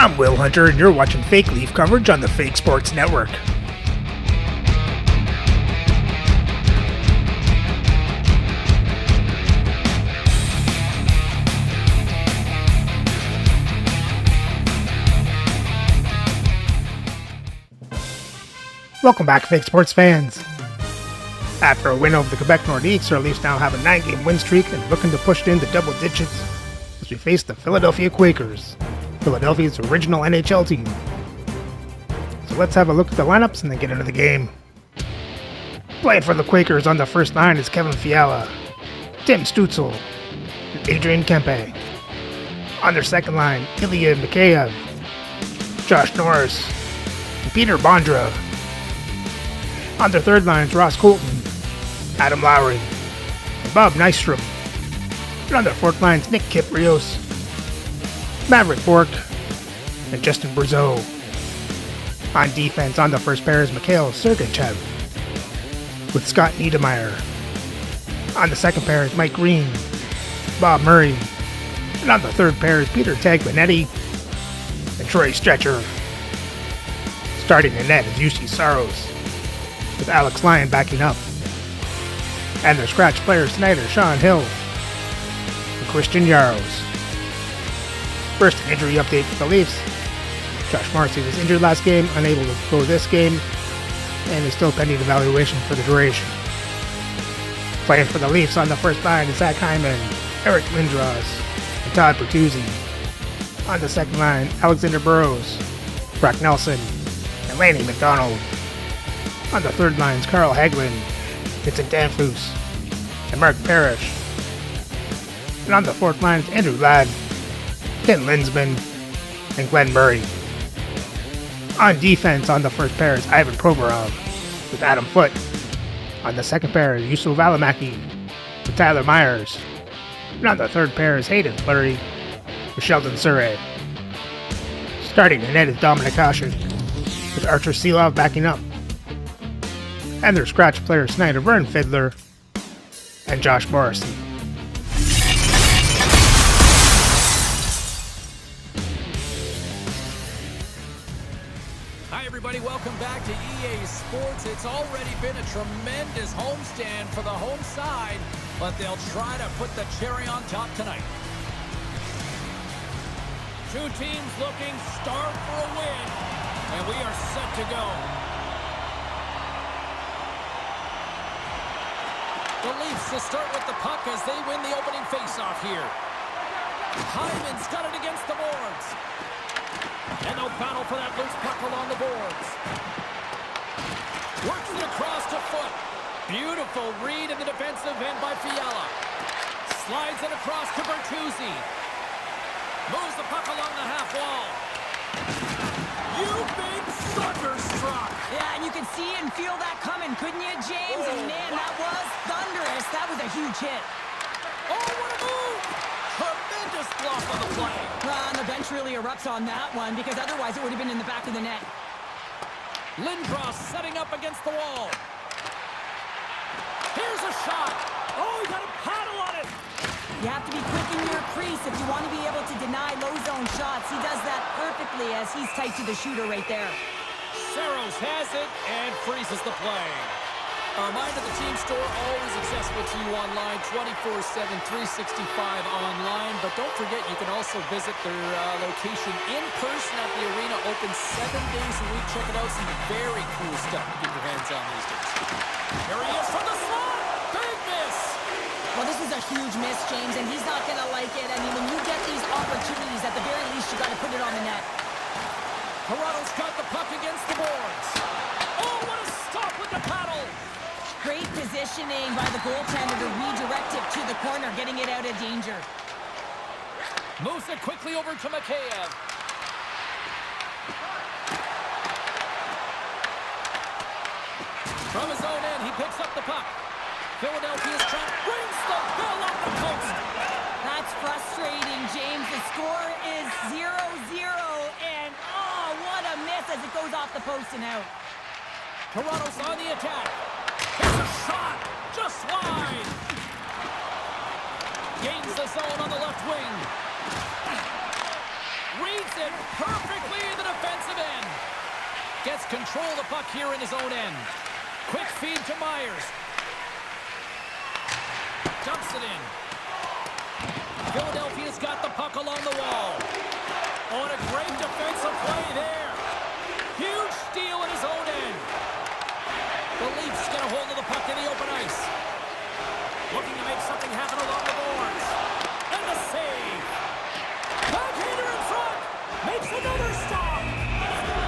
I'm Will Hunter, and you're watching Fake Leaf coverage on the Fake Sports Network. Welcome back, Fake Sports fans. After a win over the Quebec Nordiques, our Leafs now have a 9-game win streak and looking to push it into double digits as we face the Philadelphia Quakers, Philadelphia's original NHL team. So let's have a look at the lineups and then get into the game. Playing for the Quakers on the first line is Kevin Fiala, Tim Stützle, and Adrian Kempe. On their second line, Ilya Mikheyev, Josh Norris, and Peter Bondra. On their third line is Ross Colton, Adam Lowry, and Bob Nystrom. And on their fourth line is Nick Kiprios, Maverick Bourque, and Justin Brazeau. On defense, on the first pair is Mikhail Sergachev, with Scott Niedermayer. On the second pair is Mike Green, Bob Murray, and on the third pair is Peter Tagmanetti and Troy Stretcher. Starting in net is UC Saros, with Alex Lyon backing up. And their scratch players tonight are Sean Hill and Christian Yaros. First, an injury update for the Leafs. Josh Morrissey was injured last game, unable to go this game, and is still pending evaluation for the duration. Playing for the Leafs on the first line is Zach Hyman, Eric Lindros, and Todd Bertuzzi. On the second line, Alexander Burrows, Brock Nelson, and Lanny McDonald. On the third line is Carl Hagelin, Vincent Danfus, and Mark Parrish. And on the fourth line is Andrew Ladd, Ken Linsman, and Glenn Murray. On defense, on the first pair is Ivan Provorov, with Adam Foote. On the second pair is Yusuf Valimaki, with Tyler Myers. And on the third pair is Hayden Fleury, with Sheldon Surrey. Starting in net is Dominic Hasek, with Archer Seelov backing up. And their scratch players tonight are Vern Fiddler and Josh Morrissey. Hi everybody, welcome back to EA Sports. It's already been a tremendous homestand for the home side, but they'll try to put the cherry on top tonight. Two teams looking starved for a win, and we are set to go. The Leafs to start with the puck as they win the opening faceoff here. Hyman's got it against the boards. And they'll battle for that loose puck along the boards. Works it across to Foote. Beautiful read in the defensive end by Fiala. Slides it across to Bertuzzi. Moves the puck along the half wall. You've been thunderstruck. Yeah, and you can see and feel that coming, couldn't you, James? And man, that was thunderous. That was a huge hit. Oh, what a move! Tremendous block on the play. And the bench really erupts on that one, because otherwise it would have been in the back of the net. Lindros setting up against the wall. Here's a shot. Oh, he got a paddle on it. You have to be quick in your crease if you want to be able to deny low zone shots. He does that perfectly as he's tight to the shooter right there. Saros has it and freezes the play. A reminder, the team store always accessible to you online, 24/7, 365 online. But don't forget, you can also visit their location in person at the arena, open 7 days a week. Check it out, some very cool stuff to get your hands on these days. Here he is from the slot. Big miss. Well, this is a huge miss, James, and he's not going to like it. I mean, when you get these opportunities, at the very least, you got to put it on the net. Toronto's got the puck against the boards. Oh, what a stop with the paddle. Great positioning by the goaltender to redirect it to the corner, getting it out of danger. Moves it quickly over to Mikheyev. From his own end, he picks up the puck. Philadelphia's trying to brings the bill up the coast. That's frustrating, James. The score is 0-0, and oh, what a miss as it goes off the post and out. Toronto's on the attack. Here's a shot, just wide. Gains the zone on the left wing. Reads it perfectly in the defensive end. Gets control of the puck here in his own end. Quick feed to Myers. Dumps it in. Philadelphia's got the puck along the wall. Oh, and a great defensive play there. Huge steal in his own end. The Leafs get a hold of the puck in the open ice. Looking to make something happen along the boards. And the save. Backhander in front. Makes another stop.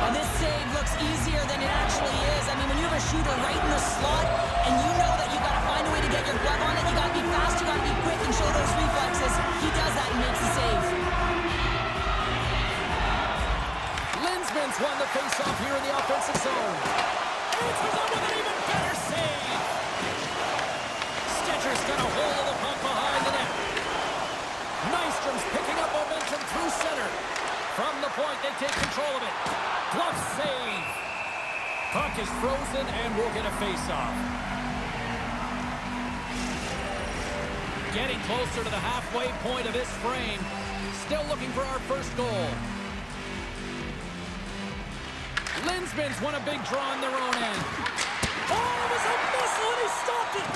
And this save looks easier than it actually is. I mean, when you have a shooter right in the slot and you know that you've got to find a way to get your glove on it, you got to be fast, you got to be quick and show those reflexes. He does that and makes the save. Linsman's won the face-off here in the offensive zone. Answers up with an even better save. Stetcher's got a hold of the puck behind the net. Nystrom's picking up momentum through center. From the point, they take control of it. Glove save. Puck is frozen and we'll get a face-off. Getting closer to the halfway point of this frame. Still looking for our first goal. Linsman's won a big draw on their own end. Oh, it was a missile and he stopped it.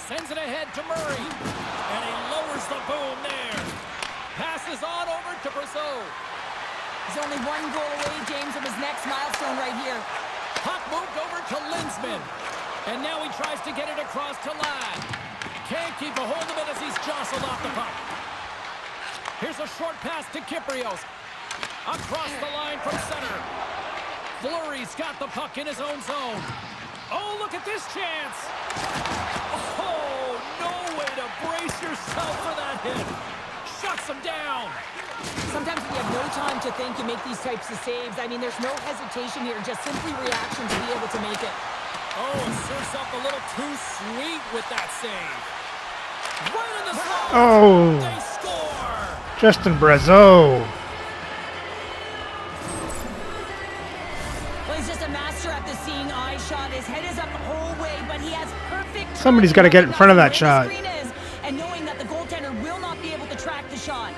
Sends it ahead to Murray. And he lowers the boom there. Passes on over to Brazeau. He's only one goal away, James, from his next milestone right here. Puck moved over to Linsman. And now he tries to get it across to Ladd. Can't keep a hold of it as he's jostled off the puck. Here's a short pass to Kyprios. Across the line from center. Fleury's got the puck in his own zone. Oh, look at this chance. Oh, no way to brace yourself for that hit. Shuts him down. Sometimes when you have no time to think, you make these types of saves. I mean, there's no hesitation here, just simply reaction to be able to make it. Oh, and serves up a little too sweet with that save. Right in the slot. Oh. They score. Justin Brazeau. Well, he's just a master at the seeing eye shot. His head is up the whole way, but he has perfect... Somebody's got to get in front of that shot. And knowing that the goaltender will not be able to track the shot.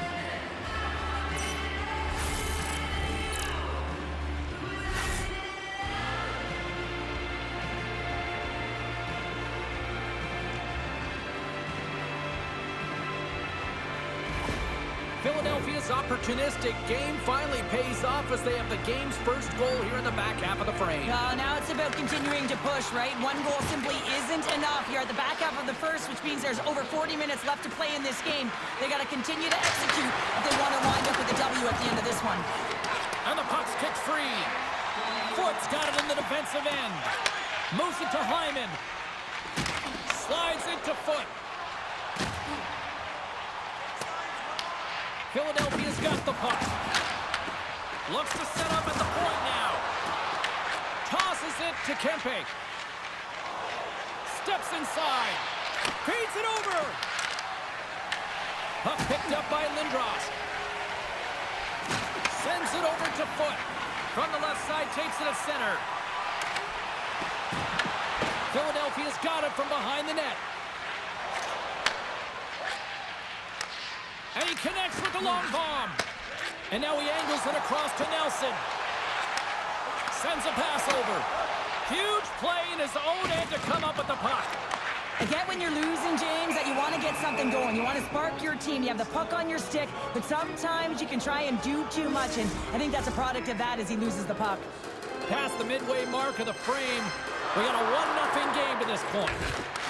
Philadelphia's opportunistic game finally pays off as they have the game's first goal here in the back half of the frame. Now it's about continuing to push, right? One goal simply isn't enough here at the back half of the first, which means there's over 40 minutes left to play in this game. They got to continue to execute if they want to wind up with a W at the end of this one. And the puck's kicked free. Foot's got it in the defensive end. Moves it to Hyman. Slides it to Foot. Philadelphia's got the puck. Looks to set up at the point now. Tosses it to Kempe. Steps inside. Feeds it over. Puck picked up by Lindros. Sends it over to Foot. From the left side, takes it at center. Philadelphia's got it from behind the net. And he connects with the long bomb. And now he angles it across to Nelson. Sends a pass over. Huge play in his own end to come up with the puck. I get when you're losing, James, that you want to get something going. You want to spark your team. You have the puck on your stick, but sometimes you can try and do too much, and I think that's a product of that as he loses the puck. Past the midway mark of the frame, we got a 1-0 game to this point.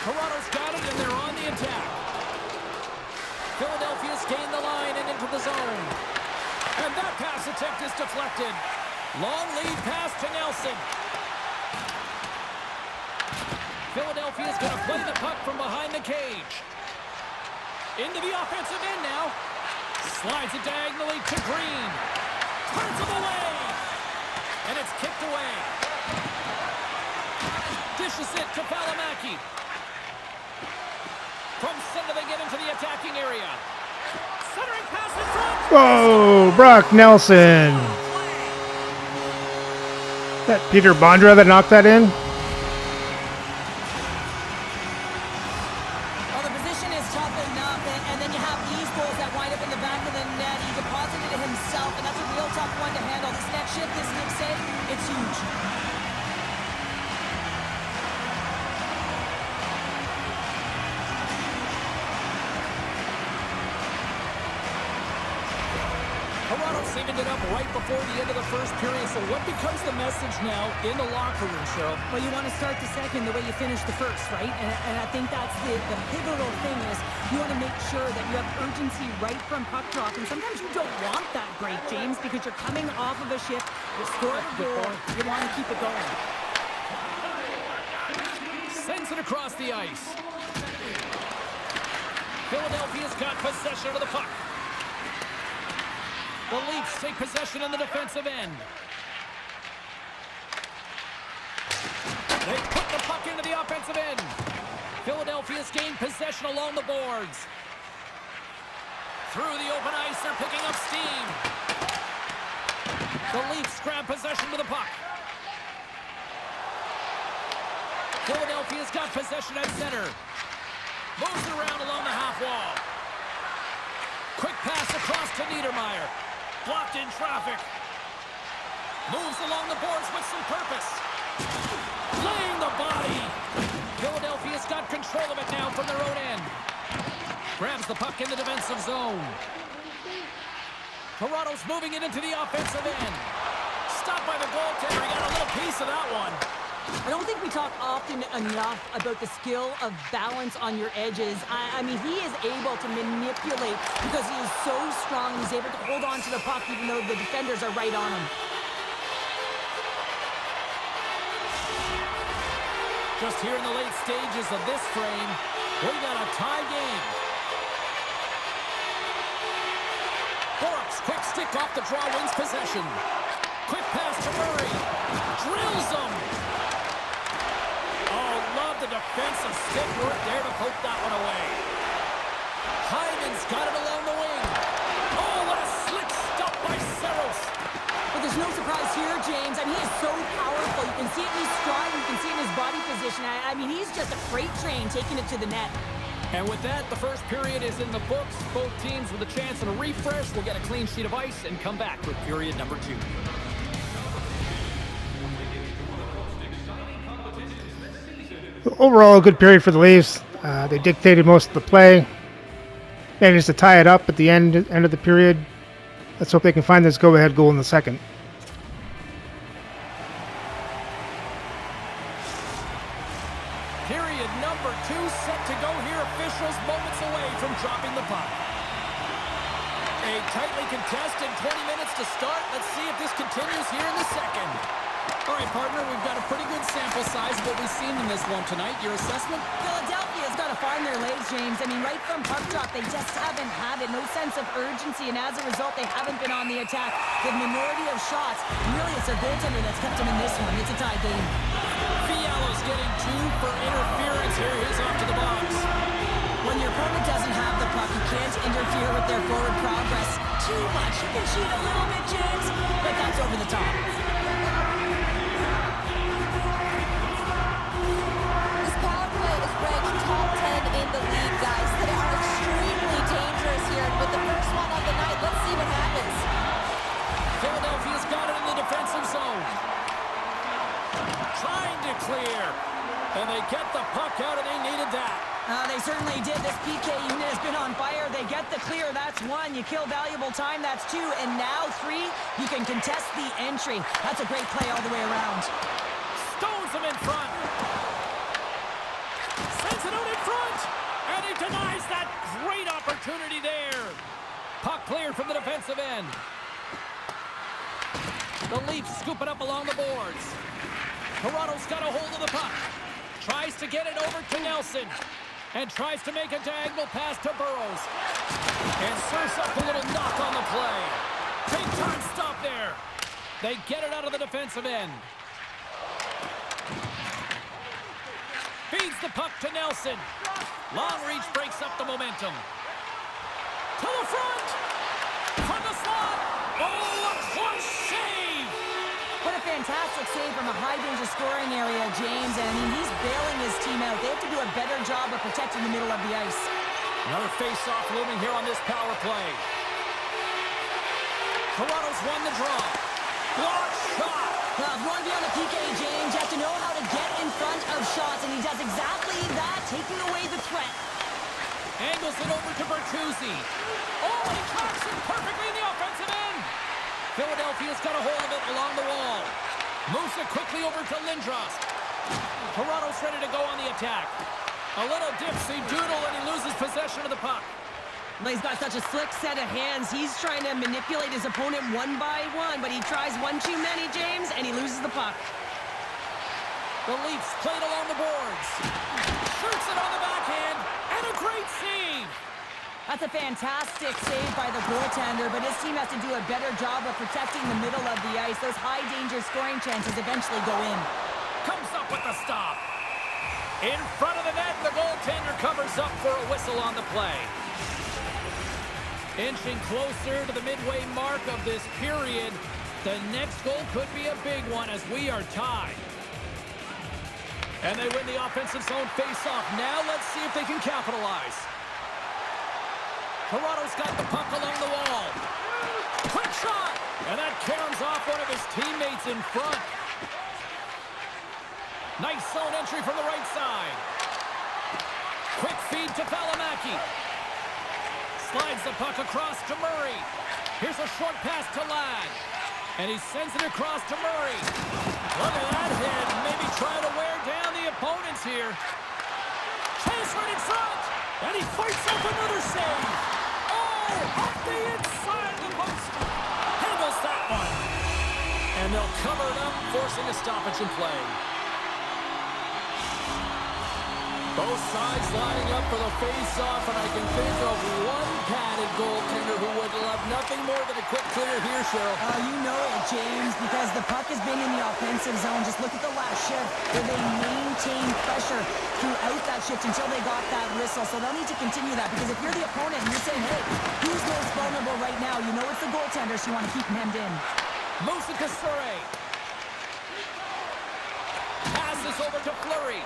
Toronto's got it, and they're on the attack. Philadelphia's gained the line and into the zone. And that pass attempt is deflected. Long lead pass to Nelson. Philadelphia's going to play the puck from behind the cage. Into the offensive end now. Slides it diagonally to Green. Turns it away. And it's kicked away. Dishes it to Valimaki. From center, they get into the attacking area. Centering pass in front. Whoa, Brock Nelson. That Peter Bondra that knocked that in? Well, the position is tough enough, and then you have these goals that wind up in the back of the net. He deposited it himself, and that's a real tough saving it up right before the end of the first period. So what becomes the message now in the locker room, Cheryl? Well, you want to start the second the way you finished the first, right? And I think that's the pivotal thing is you want to make sure that you have urgency right from puck drop. And sometimes you don't want that break, James, because you're coming off of a shift. You scored a goal. You want to keep it going. Sends it across the ice. Philadelphia's got possession of the puck. The Leafs take possession on the defensive end. They put the puck into the offensive end. Philadelphia's gained possession along the boards. Through the open ice, they're picking up steam. The Leafs grab possession with the puck. Philadelphia's got possession at center. Moves it around along the half wall. Quick pass across to Niedermeyer. Blocked in traffic. Moves along the boards with some purpose. Laying the body. Philadelphia's got control of it now from their own end. Grabs the puck in the defensive zone. Toronto's moving it into the offensive end. Stopped by the goaltender. He got a little piece of that one. I don't think we talk often enough about the skill of balance on your edges. I mean, he is able to manipulate because he is so strong. He's able to hold on to the puck even though the defenders are right on him. Just here in the late stages of this frame, we got a tie game. Bork's quick stick off the draw wins possession. Quick pass to Murray. Drills him. Oh, love the defensive stick work there to poke that one away. Hyman's got it along the wing. Oh, what a slick stop by Saros. But there's no surprise here, James. I mean, he is so powerful. You can see it in his stride. You can see it in his body position. I mean, he's just a freight train taking it to the net. And with that, the first period is in the books. Both teams with a chance at a refresh will get a clean sheet of ice and come back with period number 2. Overall, a good period for the Leafs. They dictated most of the play. Managed to tie it up at the end of the period. Let's hope they can find this go-ahead goal in the second. Period number 2 set to go here. Officials moments away from dropping the puck. A tightly contested 20 minutes to start. Let's see if this continues here in the second. All right, partner, we've got a pretty good sample size of what we've seen in this one tonight. Your assessment? Philadelphia's got to find their legs, James. I mean, right from puck drop, they just haven't had it. No sense of urgency, and as a result, they haven't been on the attack. The minority of shots, really, it's their goaltender that's kept them in this one. It's a tie game. Fiala's getting 2 for interference here. He's off to the box. When your opponent doesn't have the puck, you can't interfere with their forward progress too much. You can cheat a little bit, James, but that's over the top. The league, guys. They are extremely dangerous here. And with the first one of the night, let's see what happens. Philadelphia's got it in the defensive zone. Trying to clear. And they get the puck out, and they needed that. They certainly did. This PK unit has been on fire. They get the clear. That's 1. You kill valuable time. That's 2. And now 3, you can contest the entry. That's a great play all the way around. Stones him in front. Sends it out in front. And he denies that great opportunity there. Puck cleared from the defensive end. The Leafs scoop it up along the boards. Toronto's got a hold of the puck. Tries to get it over to Nelson. And tries to make a diagonal pass to Burrows. And serves up a little knock on the play. Big time stop there. They get it out of the defensive end. Feeds the puck to Nelson. Long reach breaks up the momentum. To the front. From the slot. Oh, a close save. What a fantastic save from a high-danger scoring area, James. And I mean, he's bailing his team out. They have to do a better job of protecting the middle of the ice. Another face-off looming here on this power play. Toronto's won the draw. Block shot. Well, if you want to be on the PK, James, you have to know how to get in front of shots, and he does exactly that, taking away the threat. Angles it over to Bertuzzi. Oh, and he tracks it perfectly in the offensive end. Philadelphia's got a hold of it along the wall. Moves it quickly over to Lindros. Toronto's ready to go on the attack. A little dipsy doodle, and he loses possession of the puck. He's got such a slick set of hands. He's trying to manipulate his opponent one by one, but he tries one too many, James, and he loses the puck. The Leafs played along the boards. Shoots it on the backhand, and a great save. That's a fantastic save by the goaltender, but his team has to do a better job of protecting the middle of the ice. Those high-danger scoring chances eventually go in. Comes up with the stop. In front of the net, the goaltender covers up for a whistle on the play. Inching closer to the midway mark of this period. The next goal could be a big one as we are tied. And they win the offensive zone face-off. Now let's see if they can capitalize. Toronto's got the puck along the wall. Quick shot! And that caroms off one of his teammates in front. Nice zone entry from the right side. Quick feed to Valimaki. Slides the puck across to Murray. Here's a short pass to Ladd. And he sends it across to Murray. Look at that hit. Maybe try to wear down the opponents here. Chase right in front. And he fights up another save. Oh, up the inside of the post. Handles that one. And they'll cover it up, forcing a stoppage in play. Both sides lining up for the face-off, and I can think of one padded goaltender who would love nothing more than a quick clear here, Cheryl. You know it, James, because the puck has been in the offensive zone. Just look at the last shift where they maintained pressure throughout that shift until they got that whistle. So they'll need to continue that, because if you're the opponent and you're saying, hey, who's most vulnerable right now? You know it's the goaltender, so you want to keep him hemmed in. Moves it to Surrey. Passes over to Fleury.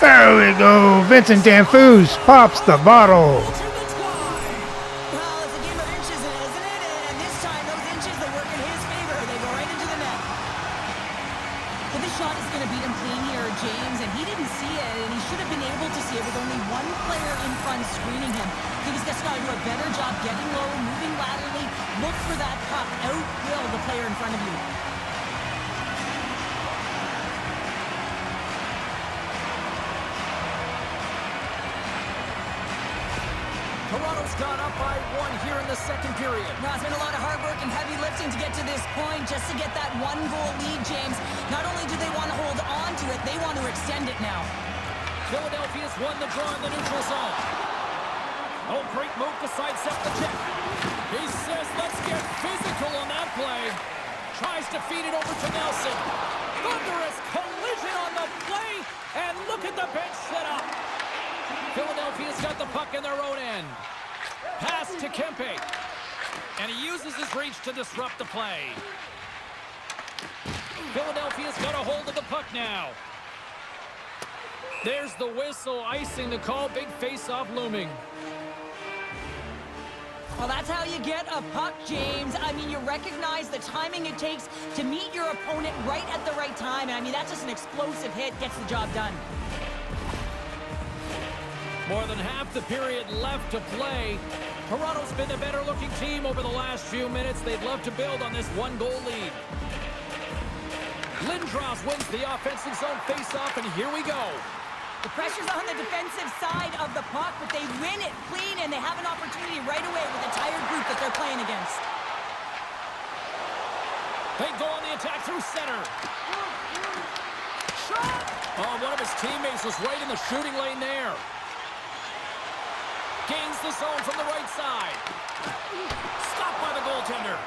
There we go. Vincent Danfus pops the bottle. Well, it's a game of inches, isn't it? And this time, those inches, they work in his favor. They go right into the net. Well, this shot is going to beat him clean here, James, and he didn't see it, and he should have been able to see it with only one player in front screening him. I think he's just got to do a better job getting low, moving laterally. Look for that puck. Outwill the player in front of you. Toronto's got up by one here in the second period. Now, it's been a lot of hard work and heavy lifting to get to this point, just to get that one-goal lead, James. Not only do they want to hold on to it, they want to extend it now. Philadelphia's won the draw in the neutral zone. Oh, great move to sidestep the check. He says, let's get physical on that play. Tries to feed it over to Nelson. Thunderous collision on the play, and look at the bench set up. Philadelphia's got the puck in their own end. Pass to Kempe. And he uses his reach to disrupt the play. Philadelphia's got a hold of the puck now. There's the whistle, icing the call. Big face-off looming. Well, that's how you get a puck, James. I mean, you recognize the timing it takes to meet your opponent right at the right time. And I mean, that's just an explosive hit, gets the job done. More than half the period left to play. Toronto's been the better-looking team over the last few minutes. They'd love to build on this one-goal lead. Lindros wins the offensive zone face-off, and here we go. The pressure's on the defensive side of the puck, but they win it clean, and they have an opportunity right away with the tired group that they're playing against. They go on the attack through center. Shot! Oh, one of his teammates was right in the shooting lane there. Gains the zone from the right side. Stopped by the goaltender.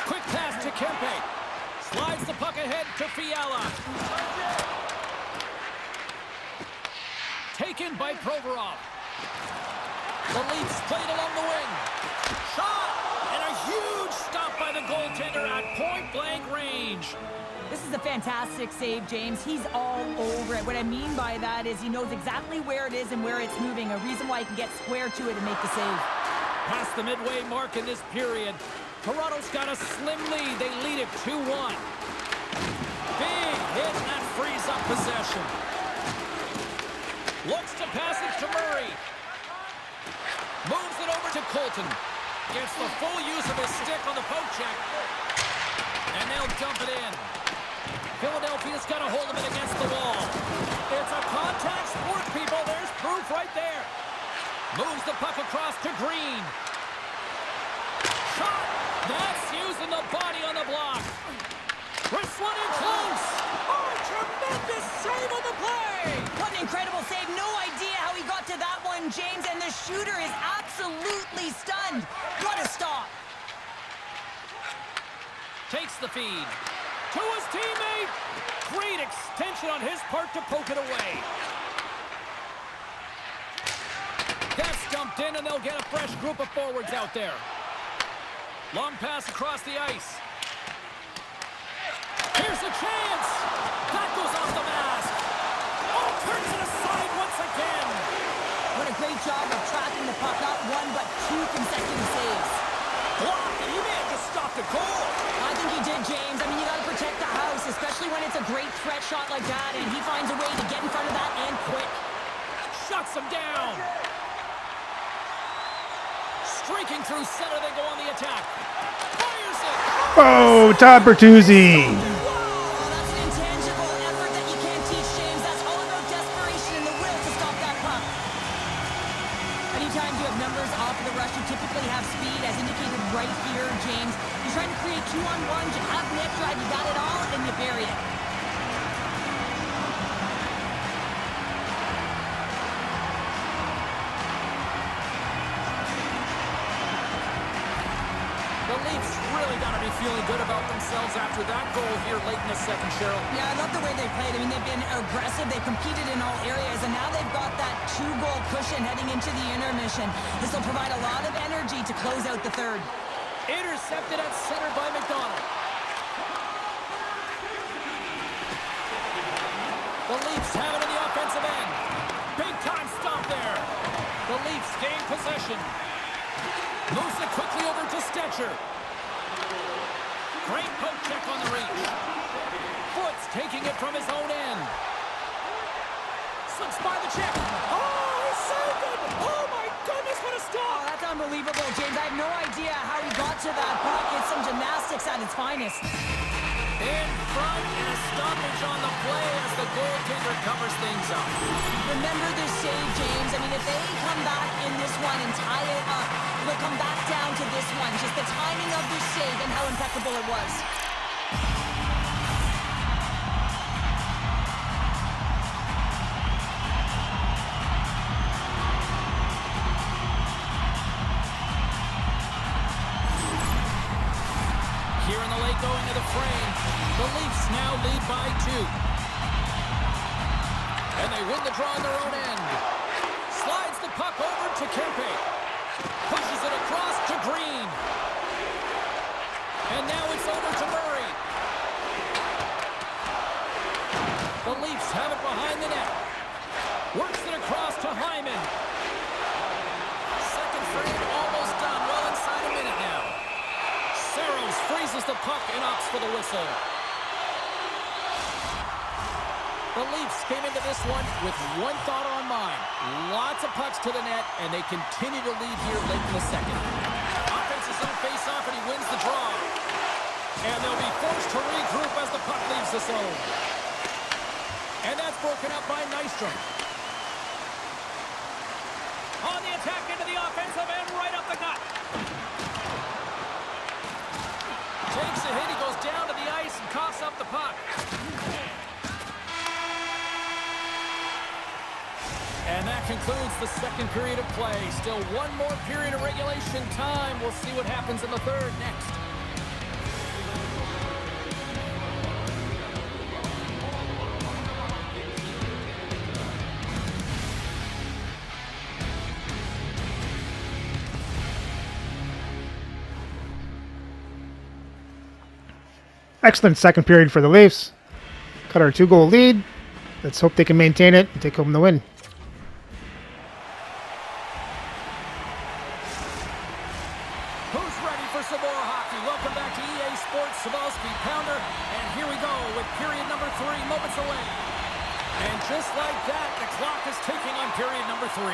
Quick pass to Kempe. Slides the puck ahead to Fiala. Taken by Provorov. The Leafs played along the wing. Shot! And a huge stop by the goaltender at point-blank range. This is a fantastic save, James. He's all over it. What I mean by that is he knows exactly where it is and where it's moving. A reason why he can get square to it and make the save. Past the midway mark in this period. Toronto's got a slim lead. They lead it 2-1. Big hit, and that frees up possession. Looks to pass it to Murray. Moves it over to Colton. Gets the full use of his stick on the poke check. And they'll dump it in. Philadelphia's got a hold of it against the wall. It's a contact sport, people. There's proof right there. Moves the puck across to Green. Shot. That's using the body on the block. Wrist one in close. Oh, tremendous save on the play. What an incredible save. No idea how he got to that one, James. And the shooter is absolutely stunned. What a stop. Takes the feed. To his teammate. Great extension on his part to poke it away. That's dumped in, and they'll get a fresh group of forwards out there. Long pass across the ice. Here's a chance. That goes off the mask. Oh, turns it aside once again. What a great job of tracking the puck. Not one, but two consecutive saves. Blocked. He may have just stopped a goal. I think he did, James. I mean, you got to protect the house, especially when it's a great threat shot like that, and he finds a way to get in front of that and quick. Shuts him down. Streaking through center, they go on the attack. Fires it. Oh, Todd Bertuzzi. Wow, that's an intangible effort that you can't teach, James. That's all about desperation and the will to stop that puck. Anytime you have numbers off of the rush, you typically have speed, as indicated right here, James. You're trying to create 2-on-1s, you have net drive, you got it all, and you bury it. The Leafs really got to be feeling good about themselves after that goal here late in the second, Cheryl. Yeah, I love the way they played. I mean, they've been aggressive. They've competed in all areas, and now they've got that 2-goal cushion heading into the intermission. This will provide a lot of energy to close out the third. Intercepted at center by McDonald. The Leafs have it in the offensive end. Big time stop there. The Leafs gain possession. Moves it quickly over to Stetcher. Great poke check on the reach. Foots taking it from his own end. Slips by the check. Oh, he saved it! Oh my goodness, what a Oh, stop! that's unbelievable, James. I have no idea how he got to that puck. It's some gymnastics at its finest. In front and a stoppage on the play as the goaltender covers things up. Remember this save, James. I mean, if they come back in this one and tie it up, they'll come back down to this one. Just the timing of this save and how impeccable it was. Here in the late going to the frame. The Leafs now lead by 2. And they win the draw on their own end. Slides the puck over to Kempe. Pushes it across to Green. And now it's over to Murray. The Leafs have it behind the net. Works it across to Hyman. Second frame almost done. Well inside a minute now. Saros freezes the puck and opts for the whistle. The Leafs came into this one with one thought on mind. Lots of pucks to the net, and they continue to lead here late in the second. Offense is on face-off, and he wins the draw. And they'll be forced to regroup as the puck leaves the zone. And that's broken up by Nystrom. On the attack into the offensive end, right up the gut. Takes a hit, he goes down to the ice and coughs up the puck. And that concludes the second period of play. Still one more period of regulation time. We'll see what happens in the third next. Excellent second period for the Leafs. Cut our 2-goal lead. Let's hope they can maintain it and take home the win. Who's ready for some more hockey? Welcome back to EA Sports Savalsky Pounder. And here we go with period number 3, moments away. And just like that, the clock is ticking on period number 3.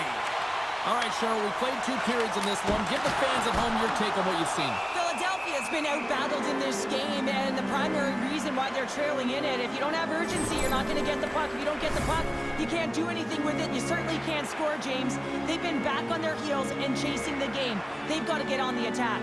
All right, Cheryl, we played 2 periods in this one. Give the fans at home your take on what you've seen. Philadelphia's been out-battled in this game, and the primary reason why they're trailing in it, if you don't have urgency, you're not going to get the puck. If you don't get the puck, you can't do anything with it. You certainly can't score, James. They've been back on their heels and chasing the game. They've got to get on the attack.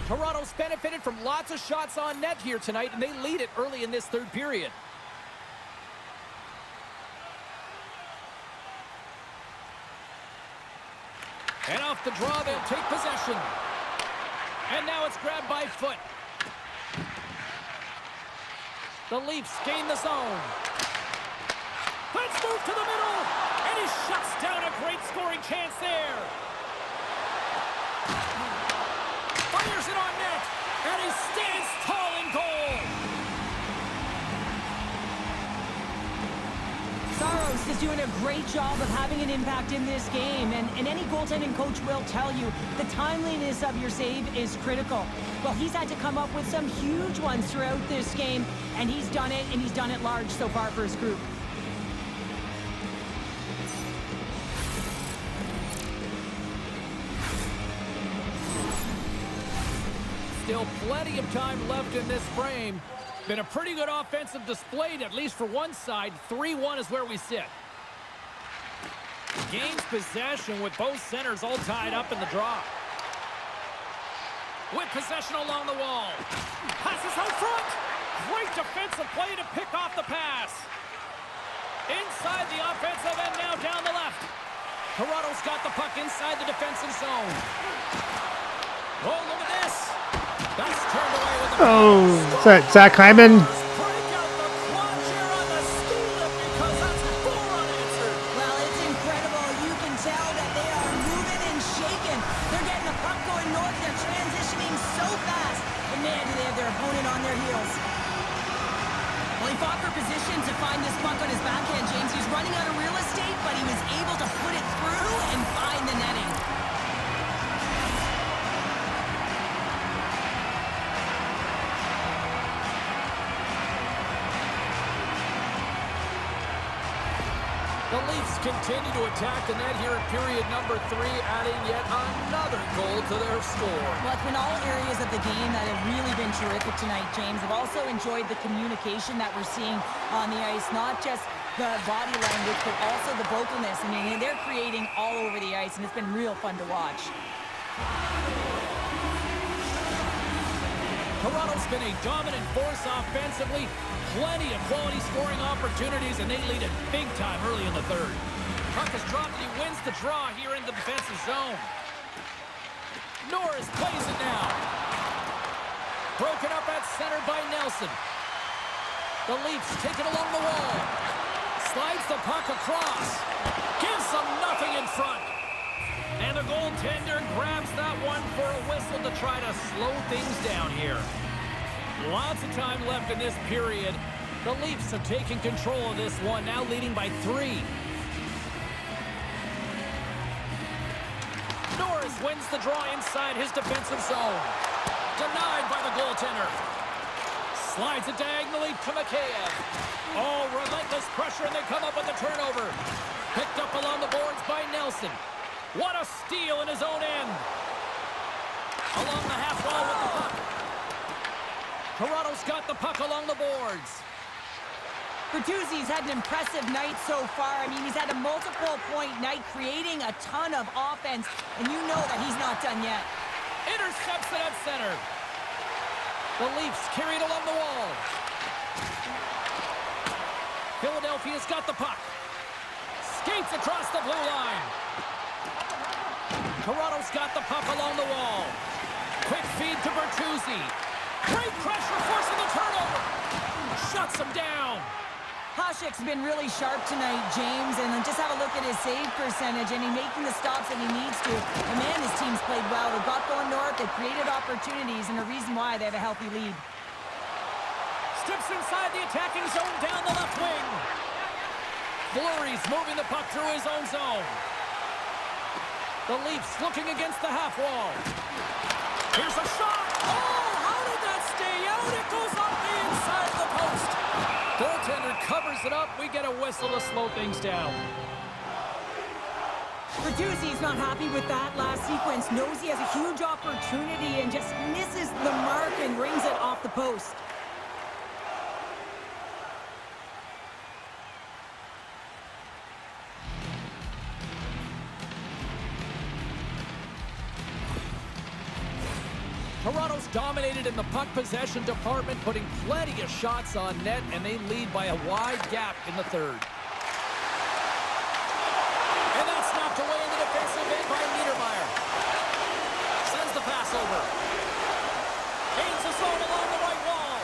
Toronto's benefited from lots of shots on net here tonight, and they lead it early in this 3rd period. And off the draw, they'll take possession. And now it's grabbed by Foot. The Leafs gain the zone. Let's move to the middle, and he shuts down a great scoring chance there. Fires it on net, and he stands tall in goal. Saros is doing a great job of having an impact in this game, and any goaltending coach will tell you the timeliness of your save is critical. Well, he's had to come up with some huge ones throughout this game, and he's done it, and he's done it large so far for his group. Still plenty of time left in this frame. Been a pretty good offensive display, at least for one side. 3-1 is where we sit. Gains possession with both centers all tied up in the draw. With possession along the wall. Passes out front. Great defensive play to pick off the pass. Inside the offensive end, now down the left. Toronto's got the puck inside the defensive zone. Oh, look at this. That's turned away with the Oh, is that Zach Hyman? Well, it's incredible. You can tell that they are moving and shaking. They're getting the puck going north. They're transitioning so fast. And man, do they have their opponent on their heels. Well, he fought for position to find this puck on his backhand, James. He's running out of real estate, but he was able to put it through and find the netting. The Leafs continue to attack the net here in period number 3, adding yet another goal to their score. Well, it's been all areas of the game that have really been terrific tonight, James. I've also enjoyed the communication that we're seeing on the ice, not just the body language, but also the vocalness. I mean, they're creating all over the ice, and it's been real fun to watch. Toronto's been a dominant force offensively. Plenty of quality scoring opportunities, and they lead it big time early in the 3rd. Puck is dropped, and he wins the draw here in the defensive zone. Norris plays it now. Broken up at center by Nelson. The Leafs take it along the wall. Slides the puck across. Gives them nothing in front. And the goaltender grabs that one for a whistle to try to slow things down here. Lots of time left in this period. The Leafs have taken control of this one, now leading by 3. Norris wins the draw inside his defensive zone. Denied by the goaltender. Slides it diagonally to Mikheyev. Oh, relentless pressure, and they come up with the turnover. Picked up along the boards by Nelson. What a steal in his own end. Along the half wall with the puck. Toronto's got the puck along the boards. Bertuzzi's had an impressive night so far. I mean, he's had a multiple-point night, creating a ton of offense, and you know that he's not done yet. Intercepts it at center. The Leafs carry it along the wall. Philadelphia's got the puck. Skates across the blue line. Toronto's got the puck along the wall. Quick feed to Bertuzzi. Great pressure, forcing the turnover. Shuts him down. Hasek's been really sharp tonight, James, and just have a look at his save percentage, and he's making the stops that he needs to. And man, his team's played well. They've got going north, they've created opportunities, and the reason why they have a healthy lead. Steps inside the attacking zone down the left wing. Fleury's moving the puck through his own zone. The Leafs looking against the half wall. Here's a shot. Oh, how did that stay out? It goes off the inside of the post. Goaltender covers it up. We get a whistle to slow things down. Bertuzzi's not happy with that last sequence. Knows he has a huge opportunity and just misses the mark and brings it off the post. Toronto's dominated in the puck possession department, putting plenty of shots on net, and they lead by a wide gap in the third. And that's knocked away in the defensive end by Niedermeyer. Sends the pass over. Gains the zone along the right wall.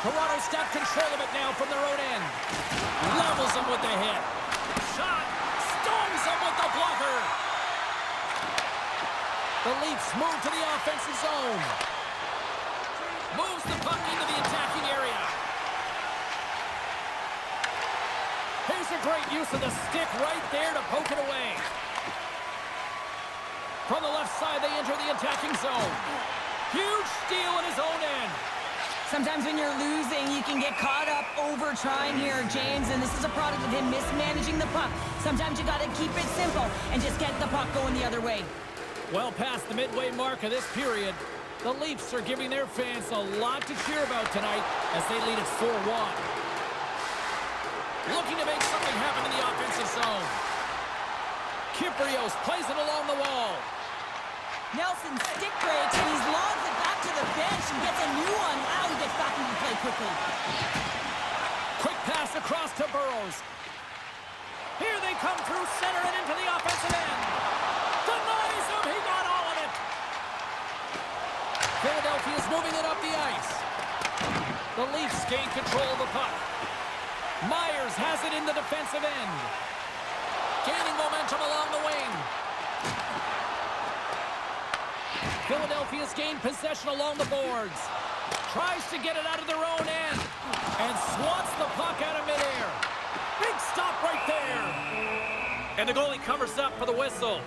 Toronto's got control of it now from their own end. Levels him with the hit. Shot. Stones him with the blocker. The Leafs move to the offensive zone. Moves the puck into the attacking area. Here's a great use of the stick right there to poke it away. From the left side, they enter the attacking zone. Huge steal in his own end. Sometimes when you're losing, you can get caught up over trying here, James, and this is a product of him mismanaging the puck. Sometimes you got to keep it simple and just get the puck going the other way. Well past the midway mark of this period, the Leafs are giving their fans a lot to cheer about tonight as they lead at 4-1. Looking to make something happen in the offensive zone. Kyprios plays it along the wall. Nelson stick breaks and he's lobbed it back to the bench and gets a new one. Wow, he gets back into play quickly. Quick pass across to Burrows. Here they come through center and into the offensive end. Denies him, he got all of it. Philadelphia's moving it up the ice. The Leafs gain control of the puck. Myers has it in the defensive end. Gaining momentum along the wing. Philadelphia's gained possession along the boards. Tries to get it out of their own end. And swats the puck out of midair. Big stop right there. And the goalie covers up for the whistle.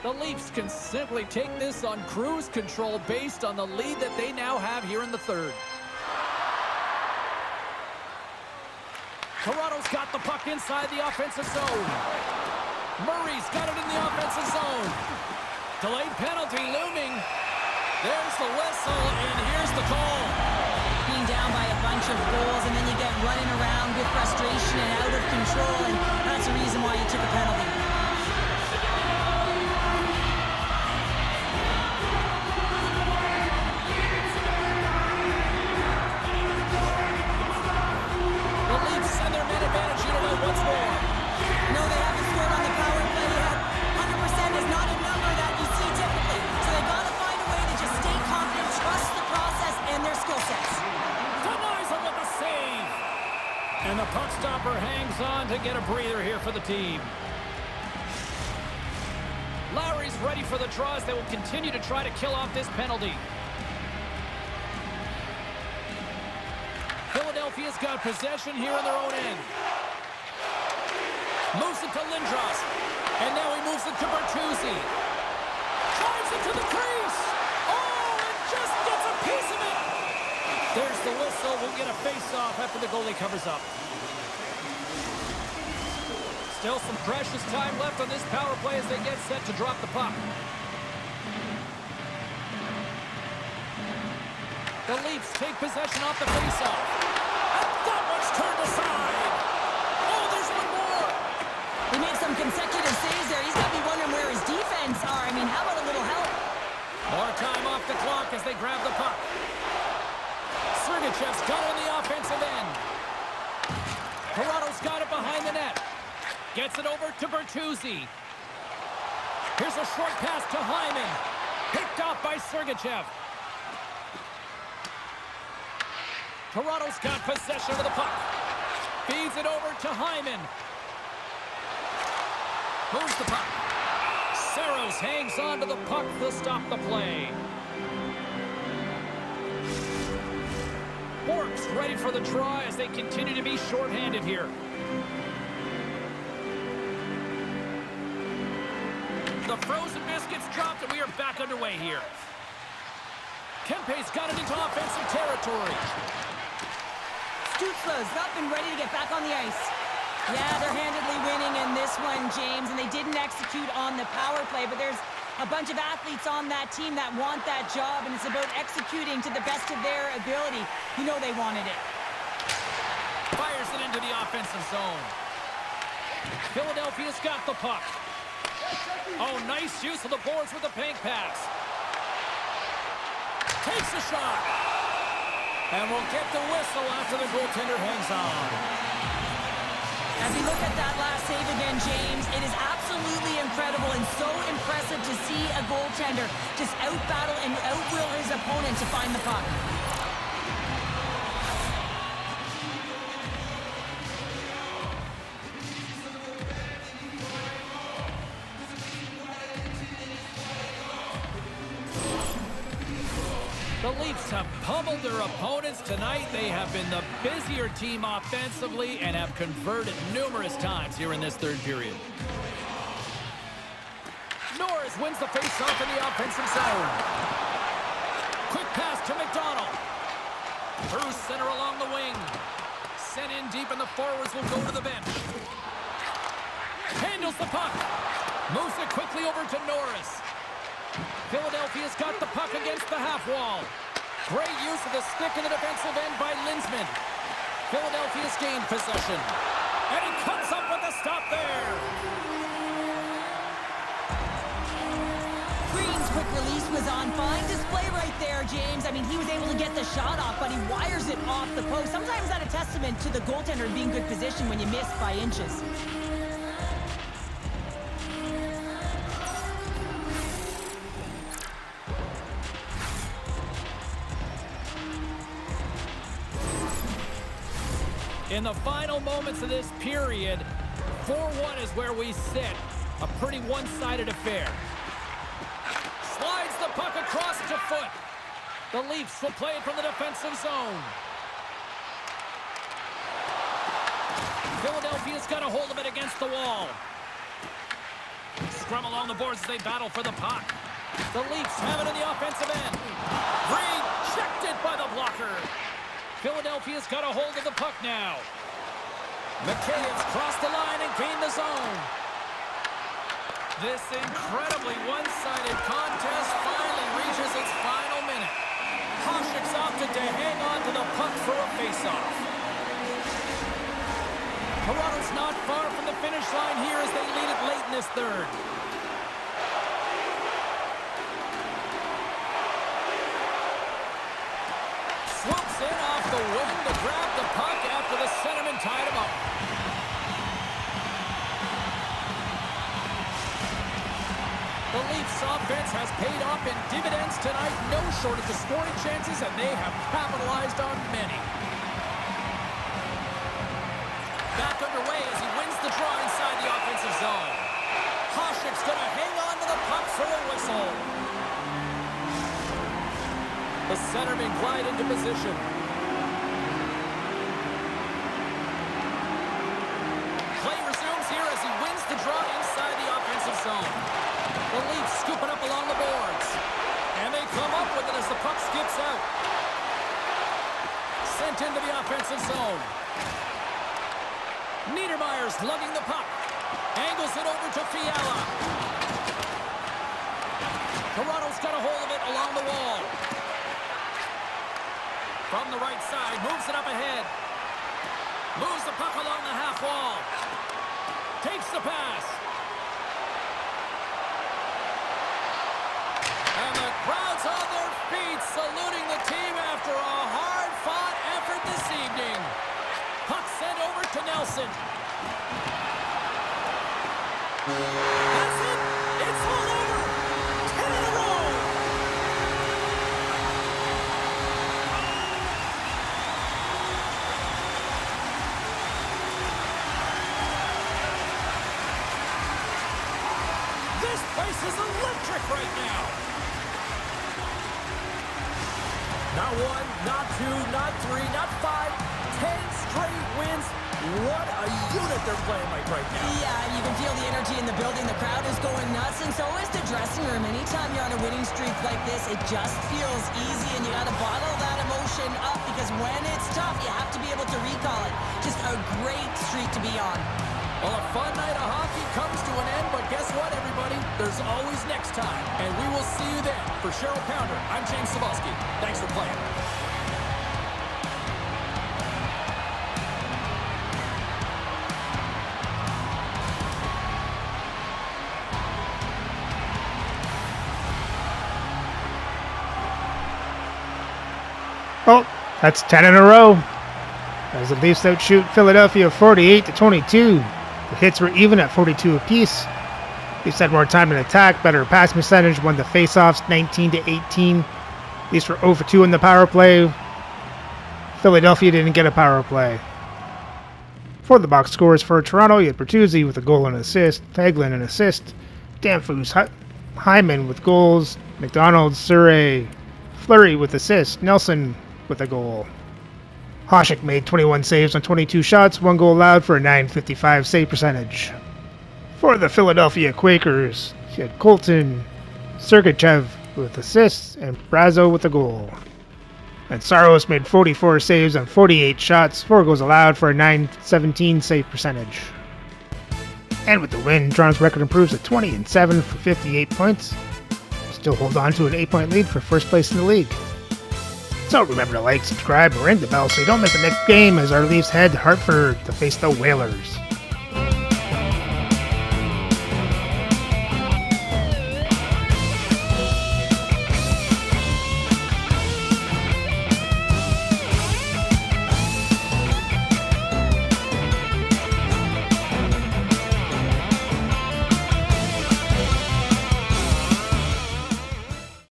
The Leafs can simply take this on cruise control based on the lead that they now have here in the third. Toronto's got the puck inside the offensive zone. Murray's got it in the offensive zone. Delayed penalty looming. There's the whistle, and here's the call. Being down by a bunch of goals, and then you get running around with frustration and out of control, and that's the reason why you took a penalty. The Leafs send their man advantage unit out once more. No, they haven't scored on the power play yet. 100% is not a number that you see typically. So they got to find a way to just stay confident, trust the process and their skill sets. Denies him with a save. And the puck stopper hangs on to get a breather here for the team. Lowry's ready for the draws. They will continue to try to kill off this penalty. Philadelphia's got possession here in their own end. Moves it to Lindros. And now he moves it to Bertuzzi. Drives it to the crease. Oh, and just gets a piece of it. There's the whistle. We'll get a face-off after the goalie covers up. Still some precious time left on this power play as they get set to drop the puck. The Leafs take possession off the face-off. And that one's turned aside. Oh, there's one more. He made some consecutive saves there. He's got to be wondering where his defense are. I mean, how about a little help? More time off the clock as they grab the puck. Sergachev's got it on the offensive end. Toronto's got it behind the net. Gets it over to Bertuzzi. Here's a short pass to Hyman. Picked off by Sergachev. Toronto's got possession of the puck. Feeds it over to Hyman. Moves the puck. Saros hangs on to the puck to stop the play. Bork's ready for the try as they continue to be shorthanded here. The frozen biscuits dropped, and we are back underway here. Kempe's got it into offensive territory. Stützle's up and ready to get back on the ice. Yeah, they're handedly winning in this one, James, and they didn't execute on the power play, but there's a bunch of athletes on that team that want that job, and it's about executing to the best of their ability. You know they wanted it. Fires it into the offensive zone. Philadelphia's got the puck. Oh, nice use of the boards with the pink pass. Takes a shot. And we'll get the whistle after the goaltender hangs on. As we look at that last save again, James, it is absolutely incredible and so impressive to see a goaltender just out-battle and out-will his opponent to find the puck. The Leafs have pummeled their opponents tonight. They have been the busier team offensively and have converted numerous times here in this third period. Norris wins the faceoff in the offensive zone. Quick pass to McDonald. Through center along the wing. Sent in deep, and the forwards will go to the bench. Handles the puck. Moves it quickly over to Norris. Philadelphia's got the puck against the half wall. Great use of the stick in the defensive end by Linsman. Philadelphia's gained possession. And he comes up with a stop there. Green's quick release was on fine display right there, James. I mean, he was able to get the shot off, but he wires it off the post. Sometimes that's a testament to the goaltender being in good position when you miss by inches. In the final moments of this period, 4-1 is where we sit. A pretty one-sided affair. Slides the puck across to foot. The Leafs will play it from the defensive zone. Philadelphia's got a hold of it against the wall. Scrum along the boards as they battle for the puck. The Leafs have it in the offensive end. Rejected by the blocker. Philadelphia's got a hold of the puck now. McCabe's crossed the line and gained the zone. This incredibly one-sided contest finally reaches its final minute. Hasek's opted to hang on to the puck for a face-off. Toronto's not far from the finish line here as they lead it late in this third. Swoops in off the wing to grab the puck after the centerman tied him up. The Leafs offense has paid off in dividends tonight. No shortage of scoring chances, and they have capitalized on many. Back underway as he wins the draw inside the offensive zone. Hasek's going to hang on to the puck for a whistle. The centerman glide into position. Play resumes here as he wins the draw inside the offensive zone. The Leafs scoop it up along the boards. And they come up with it as the puck skips out. Sent into the offensive zone. Niedermayer's lugging the puck. Angles it over to Fiala. Toronto's got a hold of it along the wall. From the right side, moves it up ahead. Moves the puck along the half wall. Takes the pass. And the crowd's on their feet, saluting the team after a hard-fought effort this evening. Puck sent over to Nelson. That's it. It's all over. 10 in a row. This place is electric right now. Not one, not two, not three, not five, 10 straight wins What a unit they're playing like right now. Yeah, and you can feel the energy in the building. The crowd is going nuts, and so is the dressing room. Anytime you're on a winning streak like this, it just feels easy, and you got to bottle that emotion up because when it's tough, you have to be able to recall it. Just a great streak to be on. Well, a fun night of hockey comes to an end, but guess what, everybody? There's always next time, and we will see you then. For Cheryl Pounder, I'm James Cebulski. Thanks for playing. Oh, that's 10 in a row. As the Leafs outshoot Philadelphia 48-22. The hits were even at 42 apiece. Leafs had more time in attack, better pass percentage, won the faceoffs 19-18. Leafs were 0 for 2 in the power play. Philadelphia didn't get a power play. For the box scores for Toronto, you had Bertuzzi with a goal and assist, Hagelin an assist, Danfus, Hyman with goals, McDonald, Surrey, Fleury with assist, Nelson with a goal. Hasek made 21 saves on 22 shots, 1 goal allowed for a .955 save percentage. For the Philadelphia Quakers, you had Colton, Sergachev with assists, and Brazo with a goal. And Saros made 44 saves on 48 shots, 4 goals allowed for a .917 save percentage. And with the win, Toronto's record improves to 20-7 for 58 points. Still hold on to an 8-point lead for first place in the league. So remember to like, subscribe, and ring the bell so you don't miss the next game as our Leafs head to Hartford to face the Whalers.